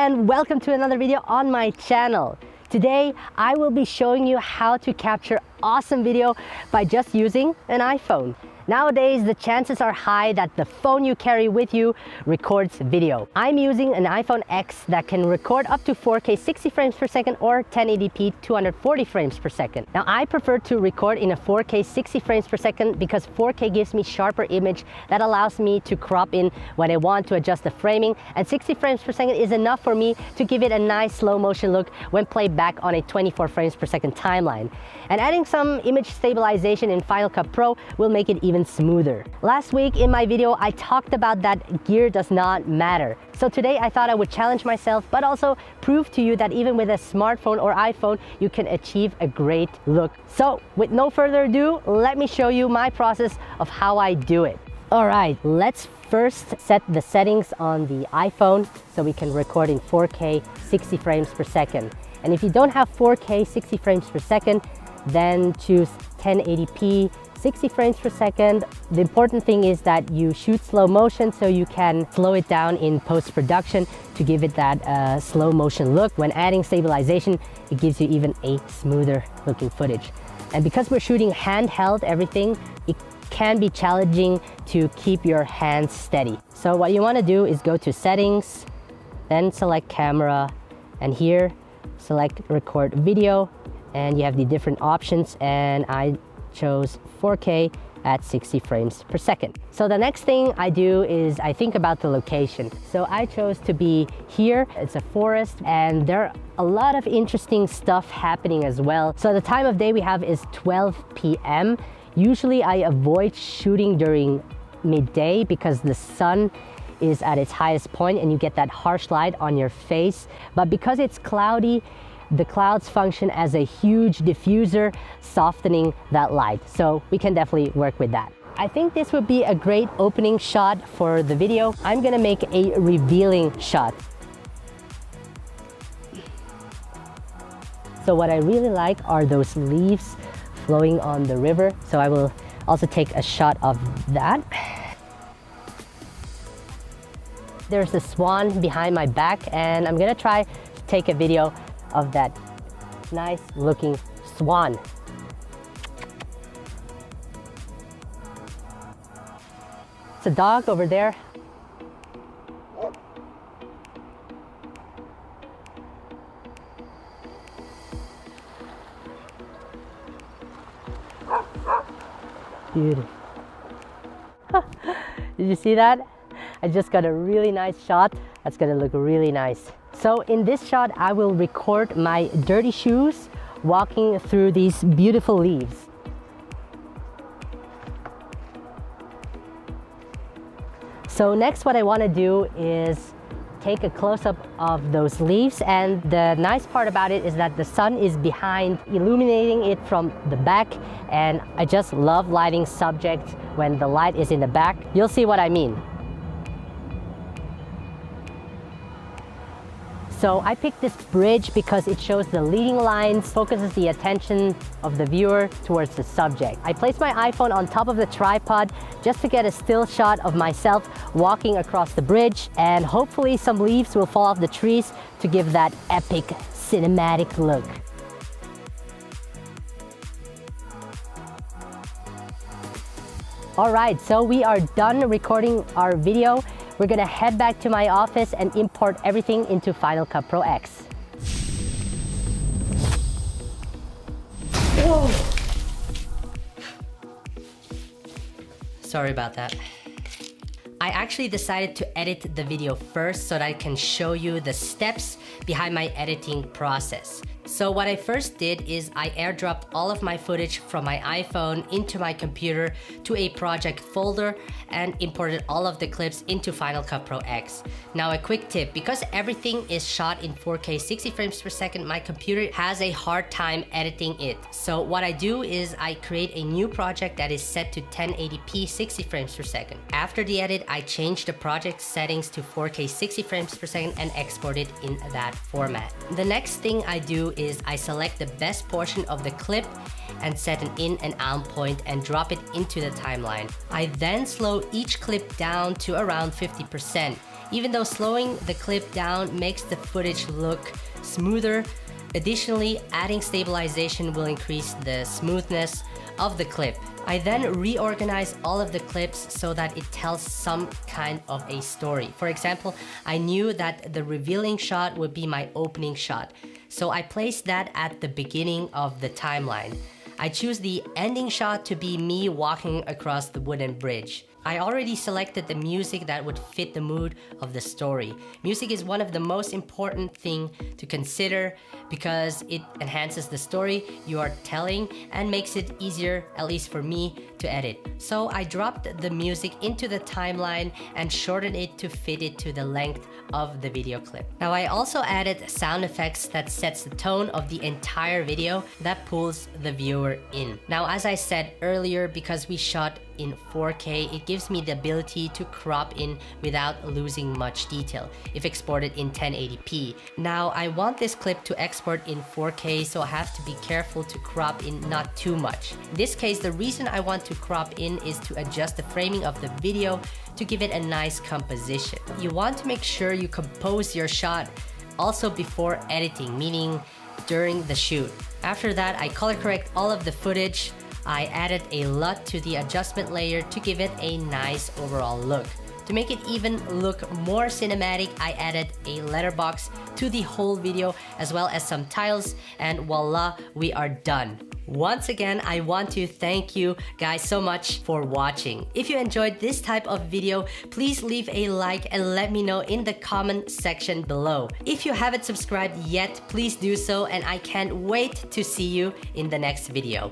and welcome to another video on my channel. Today, I will be showing you how to capture awesome video by just using an iPhone. Nowadays, the chances are high that the phone you carry with you records video. I'm using an iPhone X that can record up to 4K 60 frames per second or 1080p 240 frames per second. Now, I prefer to record in a 4K 60 frames per second because 4K gives me sharper image that allows me to crop in when I want to adjust the framing, and 60 frames per second is enough for me to give it a nice slow motion look when played back on a 24 frames per second timeline. And adding some image stabilization in Final Cut Pro will make it even smoother. Last week in my video, I talked about that gear does not matter. So today I thought I would challenge myself, but also prove to you that even with a smartphone or iPhone, you can achieve a great look. So with no further ado, let me show you my process of how I do it. All right, let's first set the settings on the iPhone so we can record in 4K 60 frames per second. And if you don't have 4K 60 frames per second, then choose 1080p 60 frames per second. The important thing is that you shoot slow motion so you can slow it down in post-production to give it that slow motion look. When adding stabilization, it gives you even a smoother looking footage. And because we're shooting handheld everything, it can be challenging to keep your hands steady. So what you want to do is go to settings, then select camera, and here select record video, and you have the different options, and I chose 4K at 60 frames per second. So the next thing I do is I think about the location. So I chose to be here. It's a forest and there are a lot of interesting stuff happening as well. So the time of day we have is 12 p.m. Usually I avoid shooting during midday because the sun is at its highest point and you get that harsh light on your face. But because it's cloudy, the clouds function as a huge diffuser, softening that light. So we can definitely work with that. I think this would be a great opening shot for the video. I'm gonna make a revealing shot. So what I really like are those leaves flowing on the river. So I will also take a shot of that. There's a swan behind my back and I'm gonna try to take a video of that nice looking swan. It's a dog over there. Beautiful. Did you see that? I just got a really nice shot. That's gonna look really nice. So in this shot, I will record my dirty shoes walking through these beautiful leaves. So next what I want to do is take a close-up of those leaves, and the nice part about it is that the sun is behind, illuminating it from the back, and I just love lighting subjects when the light is in the back. You'll see what I mean. So I picked this bridge because it shows the leading lines, focuses the attention of the viewer towards the subject. I placed my iPhone on top of the tripod just to get a still shot of myself walking across the bridge, and hopefully some leaves will fall off the trees to give that epic cinematic look. All right, so we are done recording our video. We're gonna head back to my office and import everything into Final Cut Pro X. Whoa. Sorry about that. I actually decided to edit the video first so that I can show you the steps behind my editing process. So what I first did is I airdropped all of my footage from my iPhone into my computer to a project folder and imported all of the clips into Final Cut Pro X. Now a quick tip, because everything is shot in 4K 60 frames per second, my computer has a hard time editing it. So what I do is I create a new project that is set to 1080p 60 frames per second. After the edit, I change the project settings to 4K 60 frames per second and export it in that format. The next thing I do is I select the best portion of the clip and set an in and out point and drop it into the timeline. I then slow each clip down to around 50%. even though slowing the clip down makes the footage look smoother. Additionally, adding stabilization will increase the smoothness of the clip. I then reorganize all of the clips so that it tells some kind of a story. For example, I knew that the revealing shot would be my opening shot, so I placed that at the beginning of the timeline. I choose the ending shot to be me walking across the wooden bridge. I already selected the music that would fit the mood of the story. Music is one of the most important things to consider because it enhances the story you are telling and makes it easier, at least for me, to edit. So I dropped the music into the timeline and shortened it to fit it to the length of the video clip. Now I also added sound effects that sets the tone of the entire video that pulls the viewer in. Now, as I said earlier, because we shot in 4K, it gives me the ability to crop in without losing much detail if exported in 1080p. Now, I want this clip to export in 4K, so I have to be careful to crop in not too much. In this case, the reason I want to crop in is to adjust the framing of the video to give it a nice composition. You want to make sure you compose your shot also before editing, meaning during the shoot. After that, I color correct all of the footage. I added a LUT to the adjustment layer to give it a nice overall look. To make it even look more cinematic, I added a letterbox to the whole video as well as some tiles, and voila, we are done. Once again, I want to thank you guys so much for watching. If you enjoyed this type of video, please leave a like and let me know in the comment section below. If you haven't subscribed yet, please do so, and I can't wait to see you in the next video.